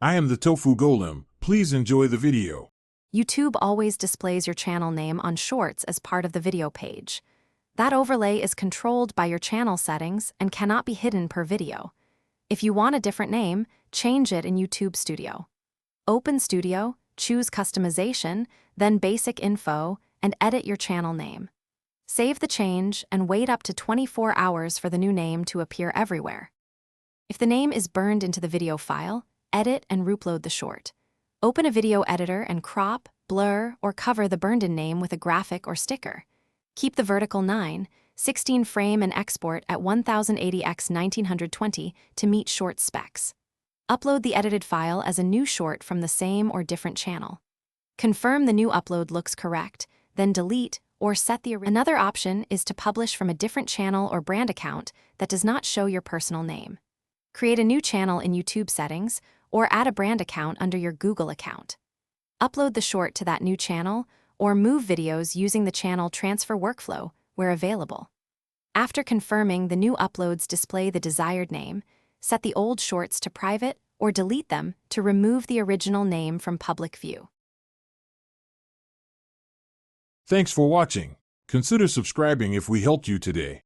I am the Tofu Golem. Please enjoy the video. YouTube always displays your channel name on Shorts as part of the video page. That overlay is controlled by your channel settings and cannot be hidden per video. If you want a different name, change it in YouTube Studio. Open Studio, choose Customization, then Basic Info, and edit your channel name. Save the change and wait up to 24 hours for the new name to appear everywhere. If the name is burned into the video file, edit and reupload the short. Open a video editor and crop, blur, or cover the burned-in name with a graphic or sticker. Keep the vertical 9:16 frame and export at 1080x1920 to meet short specs. Upload the edited file as a new short from the same or different channel. Confirm the new upload looks correct, then delete or set the original. Another option is to publish from a different channel or brand account that does not show your personal name. Create a new channel in YouTube settings or add a brand account under your Google account. Upload the short to that new channel or move videos using the channel transfer workflow where available. After confirming the new uploads display the desired name, set the old shorts to private or delete them to remove the original name from public view. Thanks for watching. Consider subscribing if we helped you today.